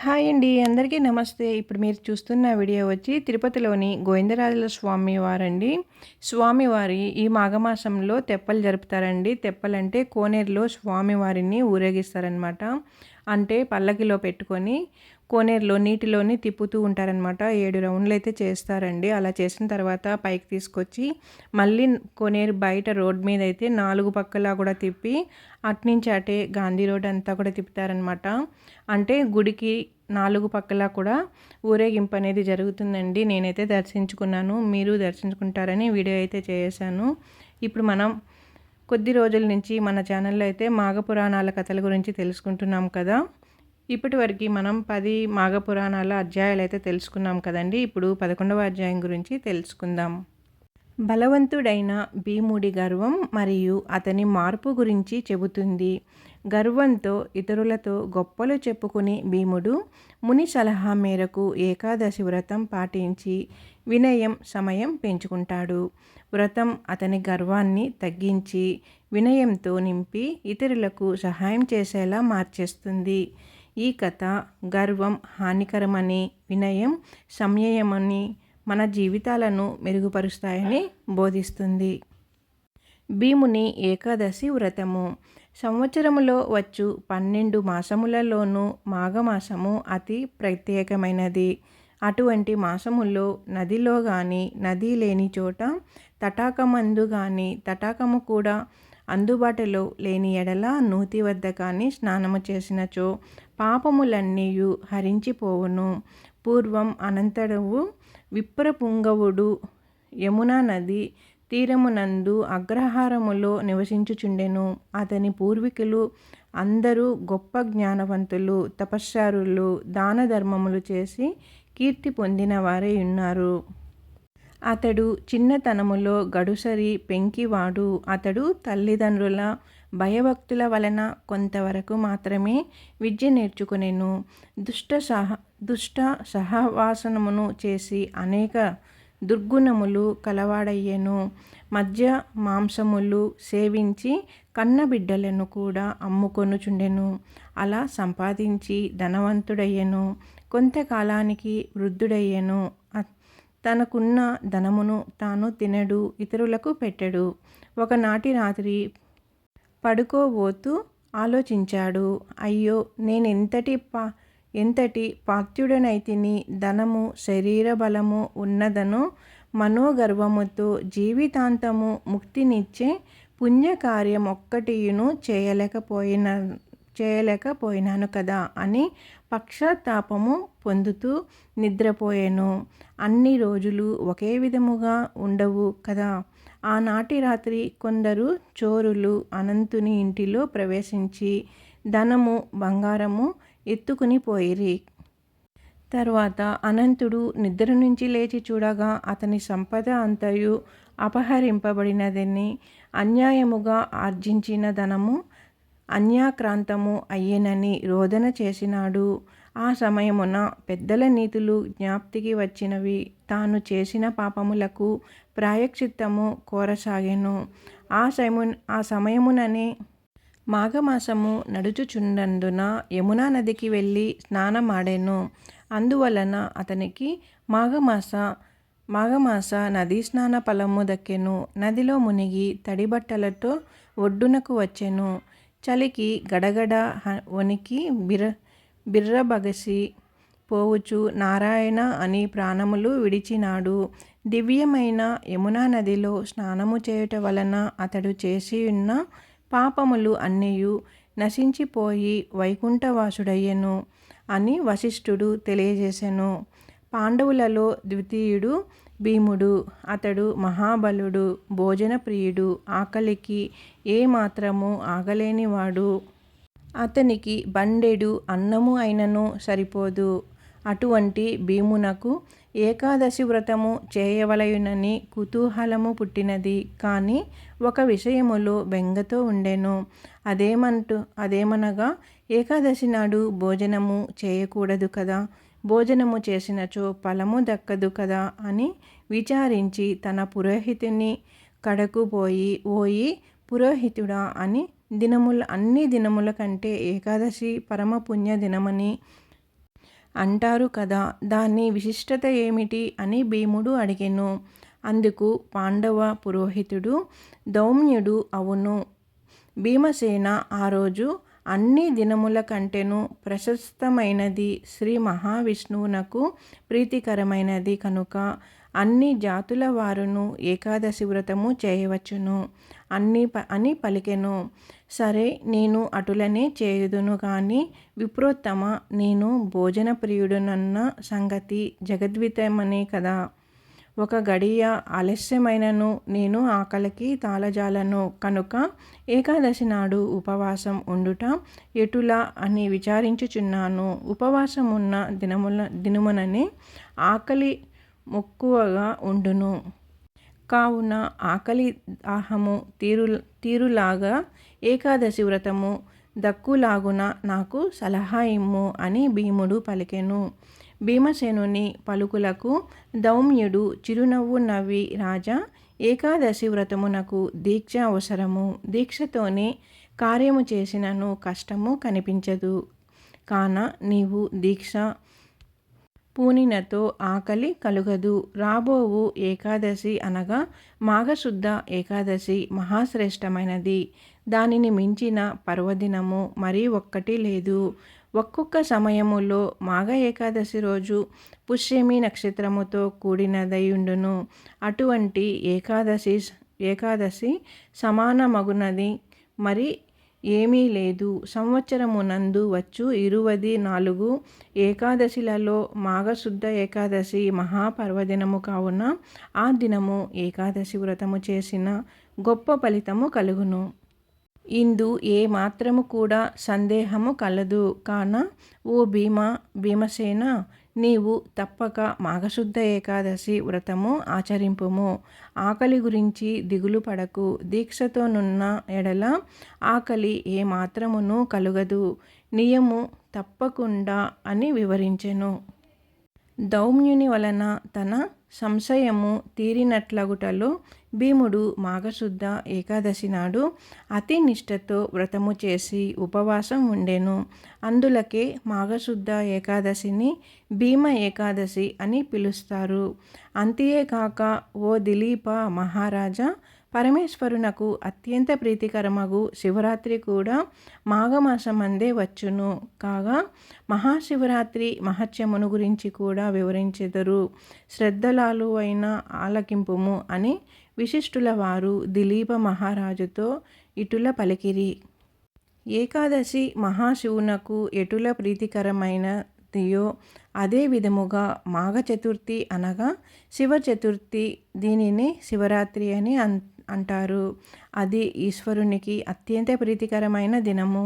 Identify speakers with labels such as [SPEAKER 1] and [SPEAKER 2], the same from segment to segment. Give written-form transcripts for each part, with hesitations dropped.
[SPEAKER 1] Hi అండి. అందరికీ నమస్తే. ఇప్పుడు మీరు చూస్తున్న వీడియో వచ్చి తిరుపతిలోని గోవిందరాజుల స్వామి వారండి. స్వామివారి ఈ మాఘమాసంలో తెప్పలు జరుపుతారండి. తెప్పలంటే కోనేరులో స్వామివారిని ఊరేగిస్తారనమాట. అంటే పల్లకిలో పెట్టుకొని కోనేరులో నీటిలోని తిప్పుతూ ఉంటారనమాట. 7 రౌండ్లయితే చేస్తారండి. అలా చేసిన తర్వాత పైకి తీసుకొచ్చి మళ్ళీ కోనేరు బయట రోడ్ మీద అయితే 4 పక్కలా కూడా తిప్పి అట్నుంచి అటే గాంధీ రోడ్ అంతా కూడా తిప్పుతారనమాట. అంటే గుడికి 4 పక్కలా కూడా ఊరేగింపు అనేది జరుగుతుందండి. నేనైతే దర్శించుకున్నాను. మీరు దర్శించుకుంటారని వీడియో అయితే చేశాను. ఇప్పుడు మనం కొద్ది రోజుల నుంచి మన ఛానల్లో అయితే మాఘపురాణాల కథల గురించి తెలుసుకుంటున్నాం కదా. ఇప్పటివరకు మనం 10 మాఘపురాణాల అధ్యాయాలు అయితే తెలుసుకున్నాం కదండి. ఇప్పుడు 11వ అధ్యాయం గురించి తెలుసుకుందాం. బలవంతుడైన భీముడి గర్వం మరియు అతని మార్పు గురించి చెబుతుంది. గర్వంతో ఇతరులతో గొప్పలు చెప్పుకుని భీముడు ముని సలహా మేరకు ఏకాదశి వ్రతం పాటించి వినయం సమయం పెంచుకుంటాడు. వ్రతం అతని గర్వాన్ని తగ్గించి వినయంతో నింపి ఇతరులకు సహాయం చేసేలా మార్చేస్తుంది. ఈ కథ గర్వం హానికరమని, వినయం సంయమని మన జీవితాలను మెరుగుపరుస్తాయని బోధిస్తుంది. భీముని ఏకాదశి వ్రతము. సంవత్సరములో వచ్చు 12 మాసములలోనూ మాఘమాసము అతి ప్రత్యేకమైనది. అటువంటి మాసములో నదిలో గాని, నది లేని చోట తటాకమందు గాని, తటాకము కూడా అందుబాటులో లేని ఎడల నూతి వద్ద కానీ స్నానము చేసినచో పాపములన్నీయు హరించిపోవును. పూర్వం అనంతరవు విప్రపుంగవుడు యమునా నది తీరమునందు అగ్రహారములో నివసించుచుండెను. అతని పూర్వీకులు అందరూ గొప్ప జ్ఞానవంతులు, తపస్సారులు, దాన ధర్మములు చేసి కీర్తి పొందిన వారై ఉన్నారు. అతడు చిన్నతనములో గడుసరి పెంకివాడు. అతడు తల్లిదండ్రుల భయభక్తుల వలన కొంతవరకు మాత్రమే విద్య నేర్చుకునెను. దుష్ట సహవాసనమును చేసి అనేక దుర్గుణములు కలవాడయ్యెను. మద్య మాంసములు సేవించి కన్నబిడ్డలను కూడా అమ్ముకొనుచుండెను. అలా సంపాదించి ధనవంతుడయ్యెను. కొంతకాలానికి వృద్ధుడయ్యెను. తనకున్న ధనమును తాను తినడు, ఇతరులకు పెట్టడు. ఒకనాటి రాత్రి పడుకోబోతూ ఆలోచించాడు. అయ్యో, ఎంతటి పాత్యుడనైతిని. ధనము శరీర బలము ఉన్నదనో మనోగర్వముతో జీవితాంతము ముక్తినిచ్చే పుణ్యకార్యమొక్కటియును చేయలేకపోయినాను కదా అని పశ్చాత్తాపము పొందుతూ నిద్రపోయెను. అన్ని రోజులు ఒకే విధముగా ఉండవు కదా. ఆనాటి రాత్రి కొందరు చోరులు అనంతుని ఇంటిలో ప్రవేశించి ధనము బంగారము ఎత్తుకుని పోయిరి. తర్వాత అనంతుడు నిద్ర నుంచి లేచి చూడగా అతని సంపద అంతయు అపహరింపబడినదని, అన్యాయముగా ఆర్జించిన ధనము అన్యాక్రాంతము అయ్యెనని రోదన చేసినాడు. ఆ సమయమున పెద్దల నీతులు జ్ఞాప్తికి వచ్చినవి. తాను చేసిన పాపములకు ప్రాయశ్చిత్తము కోరసాగెను. ఆ సమయముననే మాఘమాసము నడుచుచున్నందున యమునా నదికి వెళ్ళి స్నానమాడెను. అందువలన అతనికి మాఘమాస నదీ స్నాన ఫలము దక్కెను. నదిలో మునిగి తడిబట్టలతో ఒడ్డునకు వచ్చెను. చలికి గడగడ వణికి బిర్రబగసి పోవుచు నారాయణ అని ప్రాణములు విడిచినాడు. దివ్యమైన యమునా నదిలో స్నానము చేయుట వలన అతడు చేసియున్న పాపములు అన్నీయు నశించిపోయి వైకుంఠవాసుడయ్యెను అని వశిష్ఠుడు తెలియజేసెను. పాండవులలో ద్వితీయుడు భీముడు. అతడు మహాబలుడు, భోజన ప్రియుడు, ఆకలికి ఏమాత్రము ఆగలేనివాడు. అతనికి బండెడు అన్నము అయినను సరిపోదు. అటువంటి భీమునకు ఏకాదశి వ్రతము చేయవలయునని కుతూహలము పుట్టినది. కానీ ఒక విషయములో బెంగతో ఉండెను. అదేమనగా ఏకాదశి నాడు భోజనము చేయకూడదు కదా, భోజనము చేసినచో ఫలము దక్కదు కదా అని విచారించి తన పురోహితుని కడకు ఓయి పురోహితుడా, అన్ని దినముల కంటే ఏకాదశి పరమ పుణ్య దినమని అంటారు కదా, దాని విశిష్టత ఏమిటి అని భీముడు అడిగెను. అందుకు పాండవ పురోహితుడు ధౌమ్యుడు, అవును, భీమసేన ఆ రోజు అన్ని దినముల కంటెను ప్రశస్తమైనది, శ్రీ మహావిష్ణువునకు ప్రీతికరమైనది కనుక అన్ని జాతుల వారును ఏకాదశి వ్రతము చేయవచ్చును అని పలికెను. సరే, నేను అటులనే చేయుదును గాని విప్రోత్తమ, నేను భోజన ప్రియుడునన్న సంగతి జగద్వితమనే కదా. ఒక గడియ ఆలస్యమైనను నేను ఆకలికి తాళజాలను కనుక ఏకాదశి నాడు ఉపవాసం ఉండుట ఎటులా అని విచారించుచున్నాను. ఉపవాసమున్న దినముననే ఆకలి మొక్కువగా ఉండును. కావున ఆకలి దాహము తీరులాగా ఏకాదశి వ్రతము దక్కులాగున నాకు సలహా ఇమ్ము అని భీముడు పలికెను. భీమసేనుని పలుకులకు ధౌమ్యుడు చిరునవ్వు నవ్వి, రాజా, ఏకాదశి వ్రతమునకు దీక్ష అవసరము. దీక్షతోనే కార్యము చేసినను కష్టము కనిపించదు. కాన నీవు దీక్ష పూనినతో ఆకలి కలుగదు. రాబోవు ఏకాదశి అనగా మాఘశుద్ధ ఏకాదశి మహాశ్రేష్టమైనది. దానిని మించిన పర్వదినము మరి ఒక్కటి లేదు. ఒక్కొక్క సమయములో మాఘ ఏకాదశి రోజు పుష్యమి నక్షత్రముతో కూడినదయుండును. అటువంటి ఏకాదశి సమానమగునది మరి ఏమీ లేదు. సంవత్సరమునందు వచ్చు 24 ఏకాదశిలలో మాఘశుద్ధ ఏకాదశి మహాపర్వదినము కావున ఆ దినము ఏకాదశి వ్రతము చేసిన గొప్ప ఫలితము కలుగును. ఇందు ఏ మాత్రము కూడా సందేహము కలదు. కాన ఓ భీమసేన, నీవు తప్పక మాఘశుద్ధ ఏకాదశి వ్రతము ఆచరింపుము. ఆకలి గురించి దిగులు పడకు. దీక్షతోనున్న ఎడల ఆకలి ఏ మాత్రమును కలుగదు. నియము తప్పకుండా అని వివరించెను. ధౌమ్యుని వలన తన సంశయము తీరినట్లగుటలో భీముడు మాఘశుద్ధ ఏకాదశి నాడు అతి నిష్ఠతో వ్రతము చేసి ఉపవాసం ఉండెను. అందులకే మాఘశుద్ధ ఏకాదశిని భీమ ఏకాదశి అని పిలుస్తారు. అంతేకాక ఓ దిలీప మహారాజా, పరమేశ్వరునకు అత్యంత ప్రీతికరమగు శివరాత్రి కూడా మాఘమాసమందే వచ్చును. కాగా మహాశివరాత్రి మహత్యమును గురించి కూడా వివరించెదరు. శ్రద్ధలాలు అయిన ఆలకింపుము అని విశిష్టుల వారు దిలీప మహారాజుతో ఇటుల పలికిరి. ఏకాదశి మహాశివునకు ఎటుల ప్రీతికరమైనదియో అదే విధముగా మాఘ చతుర్థి అనగా శివ చతుర్థి, దీనిని శివరాత్రి అని అంటారు. అది ఈశ్వరునికి అత్యంత ప్రీతికరమైన దినము.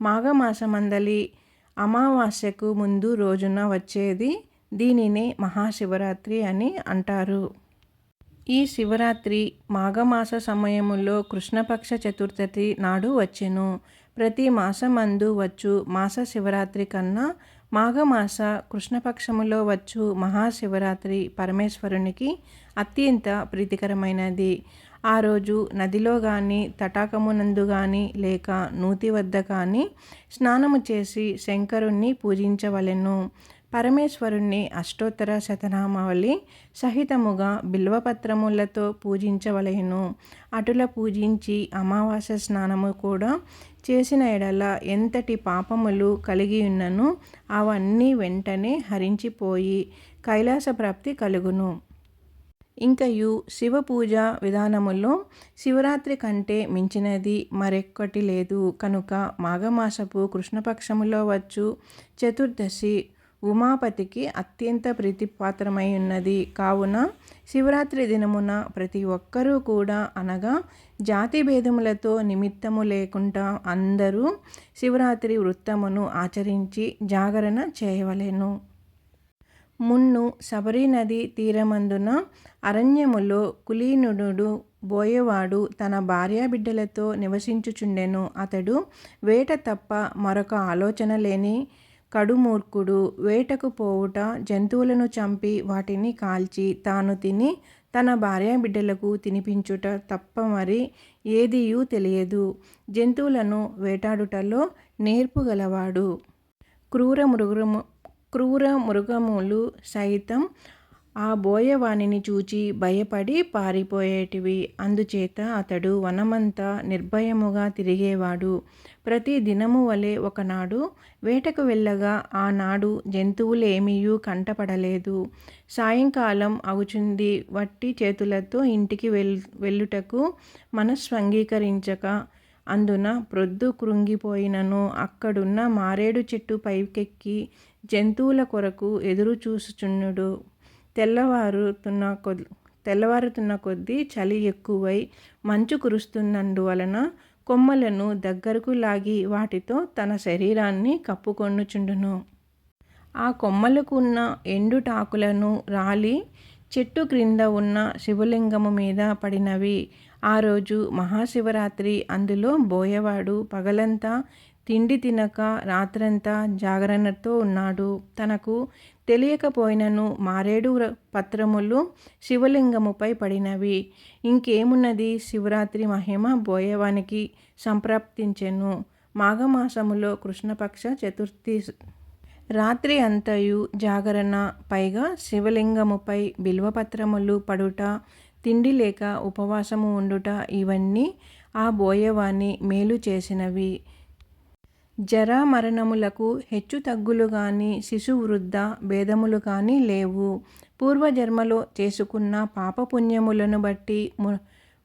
[SPEAKER 1] మాఘమాసమందలి అమావాస్యకు ముందు రోజున వచ్చేది. దీనినే మహాశివరాత్రి అని అంటారు. ఈ శివరాత్రి మాఘమాస సమయములో కృష్ణపక్ష చతుర్థి నాడు వచ్చెను. ప్రతి మాసమందు వచ్చు మాస శివరాత్రి కన్నా మాఘమాస కృష్ణపక్షములో వచ్చు మహాశివరాత్రి పరమేశ్వరునికి అత్యంత ప్రీతికరమైనది. ఆ రోజు నదిలో కానీ తటాకమునందు కానీ లేక నూతి వద్ద కానీ స్నానము చేసి శంకరుణ్ణి పూజించవలెను. పరమేశ్వరుణ్ణి అష్టోత్తర శతనామావళి సహితముగా బిల్వపత్రములతో పూజించవలెను. అటుల పూజించి అమావాస్య స్నానము కూడా చేసిన ఎడల ఎంతటి పాపములు కలిగియున్నను అవన్నీ వెంటనే హరించిపోయి కైలాస ప్రాప్తి కలుగును. ఇంకయు శివ పూజ విధానములో శివరాత్రి కంటే మించినది మరొక్కటి లేదు కనుక మాఘమాసపు కృష్ణపక్షములో వచ్చు చతుర్దశి ఉమాపతికి అత్యంత ప్రీతిపాత్రమై ఉన్నది. కావున శివరాత్రి దినమున ప్రతి ఒక్కరూ కూడా అనగా జాతి భేదములతో నిమిత్తము లేకుండా అందరూ శివరాత్రి వృత్తమును ఆచరించి జాగరణ చేయవలెను. మున్ను శబరి నది తీరమందున అరణ్యములో కులీనుడు బోయవాడు తన భార్యాబిడ్డలతో నివసించుచుండెను. అతడు వేట తప్ప మరొక ఆలోచన లేని కడుమూర్ఖుడు. వేటకు పోవుట, జంతువులను చంపి వాటిని కాల్చి తాను తిని తన భార్యాబిడ్డలకు తినిపించుట తప్ప మరి ఏదియూ తెలియదు. జంతువులను వేటాడుటలో నేర్పు గలవాడు. క్రూర మృగములు సైతం ఆ బోయవానిని చూచి భయపడి పారిపోయేటివి. అందుచేత అతడు వనమంతా నిర్భయముగా తిరిగేవాడు. ప్రతి దినము వలె ఒకనాడు వేటకు వెళ్ళగా ఆనాడు జంతువులేమీయూ కంటపడలేదు. సాయంకాలం అగుచుంది. వట్టి చేతులతో ఇంటికి వెళ్ళుటకు మనస్సంగీకరించక అందున ప్రొద్దు కృంగిపోయినను అక్కడున్న మారేడు చెట్టు పైకెక్కి జంతువుల కొరకు ఎదురు చూచుచుండుడు. తెల్లవారుతున్న కొద్దీ చలి ఎక్కువై మంచు కురుస్తున్నందువలన కొమ్మలను దగ్గరకు లాగి వాటితో తన శరీరాన్ని కప్పుకొనుచుండును. ఆ కొమ్మలకు ఉన్న ఎండుటాకులను రాలి చెట్టు క్రింద ఉన్న శివలింగము మీద పడినవి. ఆ రోజు మహాశివరాత్రి. అందులో బోయవాడు పగలంతా తిండి తినక రాత్రంతా జాగరణతో ఉన్నాడు. తనకు తెలియకపోయినను మారేడు పత్రములు శివలింగముపై పడినవి. ఇంకేమున్నది, శివరాత్రి మహిమ బోయవానికి సంప్రాప్తించెను. మాఘమాసములో కృష్ణపక్ష చతుర్థి రాత్రి అంతయు జాగరణ, పైగా శివలింగముపై బిల్వపత్రములు పడుట, తిండి లేక ఉపవాసము ఉండుట, ఇవన్నీ ఆ బోయవాని మేలు చేసినవి. జరామరణములకు హెచ్చు తగ్గులు గాని శిశువృద్ధ భేదములు కానీ లేవు. పూర్వజన్మలో చేసుకున్న పాపపుణ్యములను బట్టి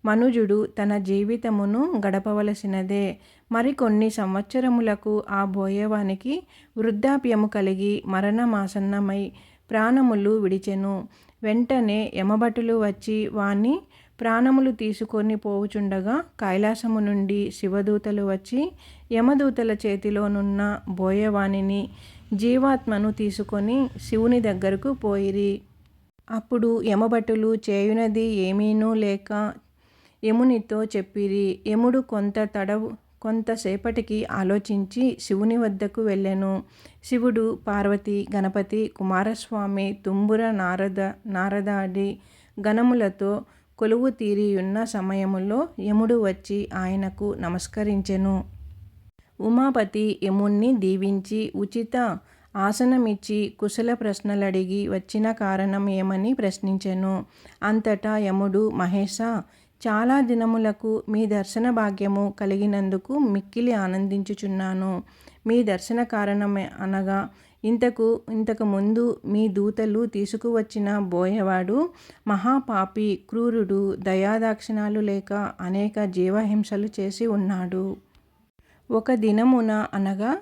[SPEAKER 1] మనుజుడు తన జీవితమును గడపవలసినదే. మరికొన్ని సంవత్సరములకు ఆ బోయవానికి వృద్ధాప్యము కలిగి మరణమాసన్నమై ప్రాణములు విడిచెను. వెంటనే యమభటులు వచ్చి వాని ప్రాణములు తీసుకొని పోవుచుండగా కైలాసము నుండి శివదూతలు వచ్చి యమదూతల చేతిలోనున్న బోయవానిని జీవాత్మను తీసుకొని శివుని దగ్గరకు పోయిరి. అప్పుడు యమభటులు చేయునది ఏమీనూ లేక యమునితో చెప్పిరి. యముడు కొంతసేపటికి ఆలోచించి శివుని వద్దకు వెళ్ళెను. శివుడు పార్వతి, గణపతి, కుమారస్వామి, తుంబుర నారదాది గణములతో కొలువు తీరియున్న సమయములో యముడు వచ్చి ఆయనకు నమస్కరించెను. ఉమాపతి యముణ్ణి దీవించి ఉచిత ఆసనమిచ్చి కుశల ప్రశ్నలడిగి వచ్చిన కారణం ఏమని ప్రశ్నించెను. అంతటా యముడు, మహేశా, చాలా దినములకు మీ దర్శన భాగ్యము కలిగినందుకు మిక్కిలి ఆనందించుచున్నాను. మీ దర్శన కారణం అనగా ఇంతకు ముందు మీ దూతలు తీసుకువచ్చిన బోయవాడు మహాపాపి, క్రూరుడు, దయాదాక్షిణాలు లేక అనేక జీవహింసలు చేసి ఉన్నాడు. ఒక దినమున అనగా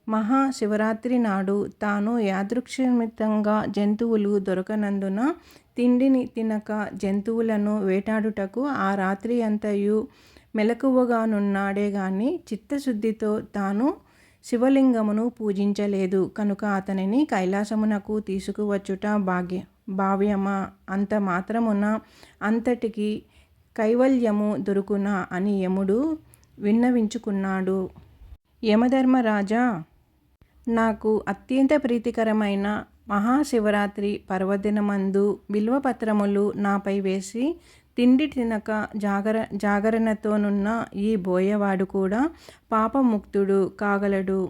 [SPEAKER 1] మహాశివరాత్రి నాడు తాను యాదృచ్ఛికంగా జంతువులు దొరకనందున తిండిని తినక జంతువులను వేటాడుటకు ఆ రాత్రి అంతయు మెలకువగానున్నాడే గాని చిత్తశుద్ధితో తాను శివలింగమును పూజించలేదు. కనుక అతనిని కైలాసమునకు తీసుకువచ్చుట భావ్యమా? అంత మాత్రమున అంతటికి కైవల్యము దొరుకునా అని యముడు విన్నవించుకున్నాడు. యమధర్మరాజా, నాకు అత్యంత ప్రీతికరమైన మహాశివరాత్రి పర్వదినమందు బిల్వపత్రములు నాపై వేసి తిండి తినక జాగరణతోనున్న ఈ బోయవాడు కూడా పాపముక్తుడు కాగలడు.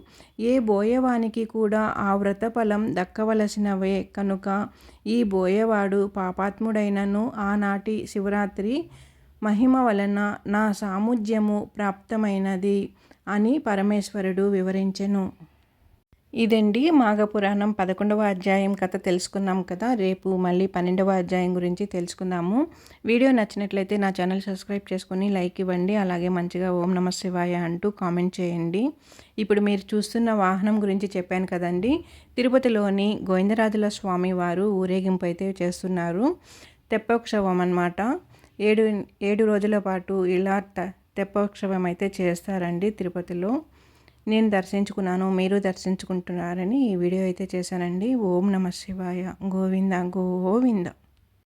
[SPEAKER 1] ఏ బోయవానికి కూడా ఆ వ్రతఫలం దక్కవలసినవే. కనుక ఈ బోయవాడు పాపాత్ముడైనను ఆనాటి శివరాత్రి మహిమ వలన నా సాముజ్యము ప్రాప్తమైనది అని పరమేశ్వరుడు వివరించెను. ఇదండి మాఘపురాణం 11వ అధ్యాయం కథ తెలుసుకున్నాం కదా. రేపు మళ్ళీ 12వ అధ్యాయం గురించి తెలుసుకుందాము. వీడియో నచ్చినట్లయితే నా ఛానల్ సబ్స్క్రైబ్ చేసుకొని లైక్ ఇవ్వండి. అలాగే మంచిగా ఓం నమ శివాయ అంటూ కామెంట్ చేయండి. ఇప్పుడు మీరు చూస్తున్న వాహనం గురించి చెప్పాను కదండి. తిరుపతిలోని గోవిందరాజుల స్వామి వారు ఊరేగింపు అయితే చేస్తున్నారు. తెప్పోత్సవం అన్నమాట. 7 రోజుల పాటు ఇలా తెప్పోత్సవం అయితే చేస్తారండి తిరుపతిలో. నేను దర్శించుకున్నాను, మీరు దర్శించుకుంటున్నారని ఈ వీడియో అయితే చేశానండి. ఓం నమ శివాయ. గోవింద గోవింద.